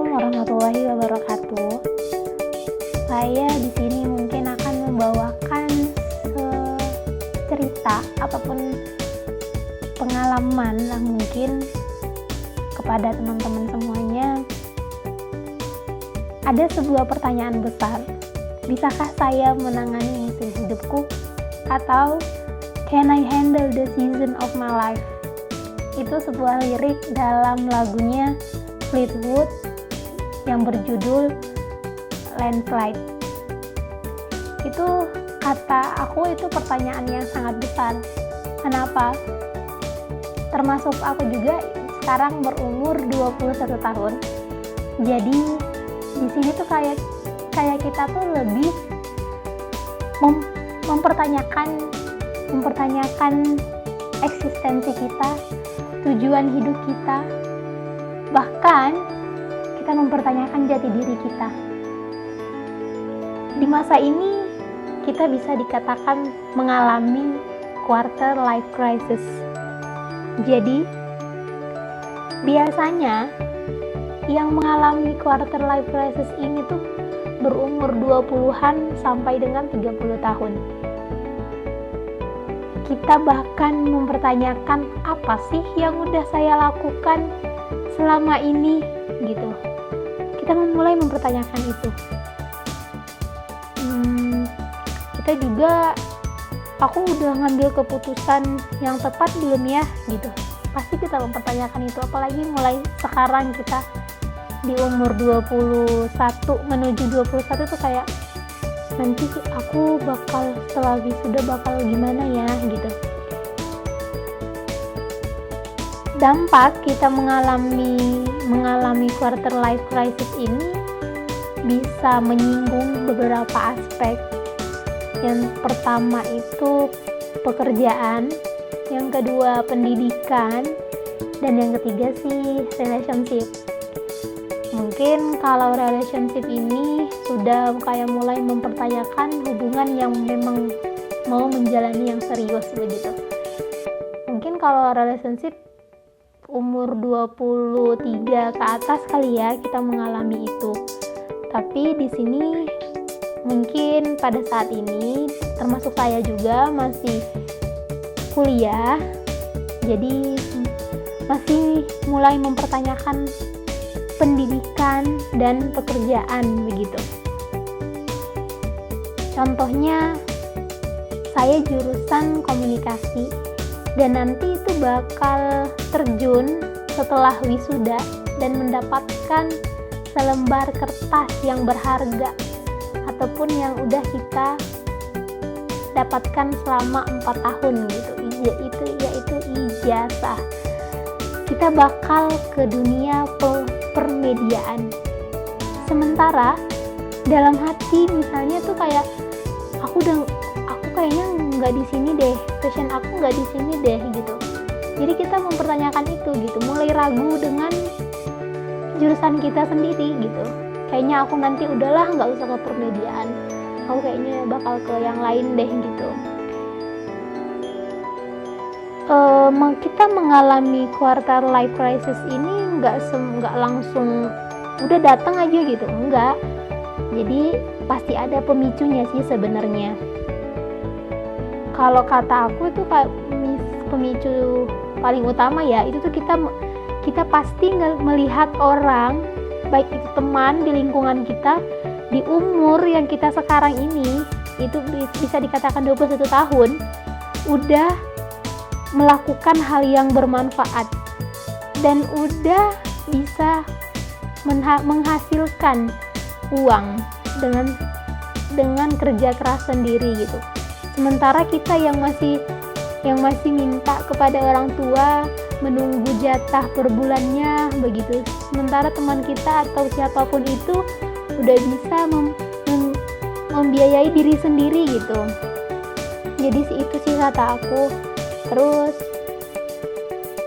Assalamualaikum warahmatullahi wabarakatuh. Saya di sini mungkin akan membawakan cerita ataupun pengalaman lah mungkin kepada teman-teman semuanya. Ada sebuah pertanyaan besar. Bisakah saya menangani musim hidupku? Atau can I handle the season of my life? Itu sebuah lirik dalam lagunya Fleetwood yang berjudul Landslide. Itu kata aku itu pertanyaan yang sangat besar. Kenapa? Termasuk aku juga sekarang berumur 21 tahun. Jadi di sini tuh kayak kita tuh lebih mempertanyakan eksistensi kita, tujuan hidup kita, bahkan kita mempertanyakan jati diri kita. Di masa ini kita bisa dikatakan mengalami quarter life crisis. Jadi biasanya yang mengalami quarter life crisis ini tuh berumur 20-an sampai dengan 30 tahun. Kita bahkan mempertanyakan apa sih yang udah saya lakukan selama ini gitu. Kita mulai mempertanyakan itu. Kita juga, aku udah ngambil keputusan yang tepat belum ya gitu. Pasti kita mempertanyakan itu, apalagi mulai sekarang kita di umur 21 menuju 21 tuh kayak nanti aku bakal setelah wisuda bakal gimana ya gitu. Dampak kita mengalami quarter life crisis ini bisa menyinggung beberapa aspek. Yang pertama itu pekerjaan, yang kedua pendidikan, dan yang ketiga sih relationship. Mungkin kalau relationship ini sudah kayak mulai mempertanyakan hubungan yang memang mau menjalani yang serius begitu. Mungkin kalau relationship umur 23 ke atas kali ya kita mengalami itu. Tapi di sini mungkin pada saat ini termasuk saya juga masih kuliah. Jadi masih mulai mempertanyakan pendidikan dan pekerjaan begitu. Contohnya saya jurusan komunikasi dan nanti itu bakal terjun setelah wisuda dan mendapatkan selembar kertas yang berharga ataupun yang udah kita dapatkan selama 4 tahun gitu, yaitu ijazah. Kita bakal ke dunia permediaan. Sementara dalam hati misalnya tuh kayak aku kayaknya nggak di sini deh, passion aku nggak di sini deh gitu. Jadi kita mempertanyakan itu gitu, mulai ragu dengan jurusan kita sendiri gitu. Kayaknya aku nanti udahlah nggak usah ke permediaan, aku kayaknya bakal ke yang lain deh gitu. Kita mengalami quarter life crisis ini nggak langsung udah datang aja gitu, enggak. Jadi pasti ada pemicunya sih sebenarnya. Kalau kata aku itu kayak pemicu paling utama ya, itu tuh kita pasti melihat orang, baik itu teman di lingkungan kita di umur yang kita sekarang ini, itu bisa dikatakan 21 tahun, udah melakukan hal yang bermanfaat dan udah bisa menghasilkan uang dengan kerja keras sendiri gitu. Sementara kita yang masih minta kepada orang tua, menunggu jatah per bulannya begitu. Sementara teman kita atau siapapun itu udah bisa membiayai diri sendiri gitu. Jadi itu sih kata aku. Terus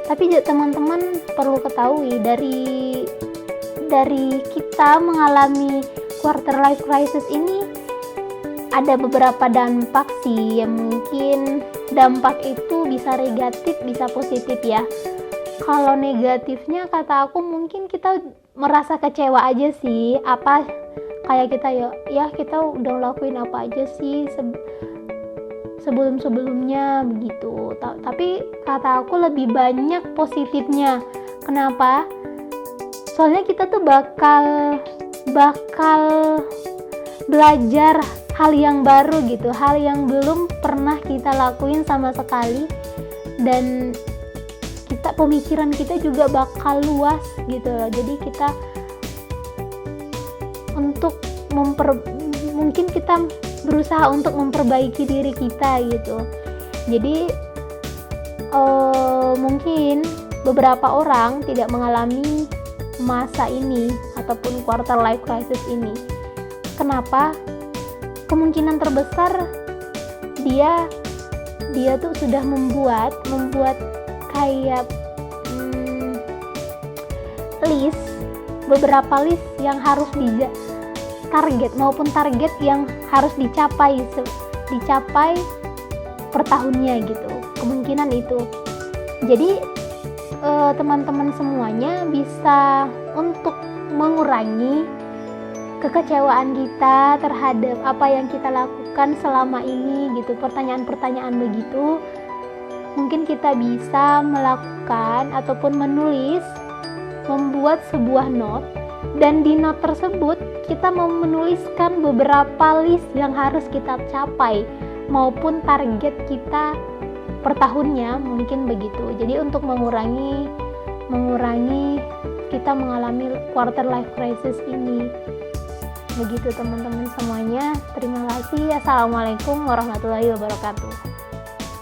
tapi teman-teman perlu ketahui dari kita mengalami quarter life crisis ini ada beberapa dampak sih, yang mungkin dampak itu bisa negatif bisa positif ya. Kalau negatifnya kata aku mungkin kita merasa kecewa aja sih, apa kayak kita ya kita udah lakuin apa aja sih sebelum-sebelumnya begitu. Tapi kata aku lebih banyak positifnya. Kenapa? Soalnya kita tuh bakal belajar hal yang baru gitu, hal yang belum pernah kita lakuin sama sekali, dan pemikiran kita juga bakal luas gitu loh. Jadi kita mungkin kita berusaha untuk memperbaiki diri kita gitu. Jadi mungkin beberapa orang tidak mengalami masa ini ataupun quarter life crisis ini. Kenapa? Kemungkinan terbesar dia tuh sudah membuat kayak beberapa list yang harus target yang harus dicapai per tahunnya gitu. Kemungkinan itu. Jadi teman-teman semuanya bisa untuk mengurangi kekecewaan kita terhadap apa yang kita lakukan selama ini gitu, pertanyaan-pertanyaan begitu. Mungkin kita bisa melakukan ataupun membuat sebuah note, dan di note tersebut kita mau menuliskan beberapa list yang harus kita capai maupun target kita per tahunnya, mungkin begitu. Jadi untuk mengurangi kita mengalami quarter life crisis ini. Begitu teman-teman semuanya. Terima kasih. Assalamualaikum warahmatullahi wabarakatuh.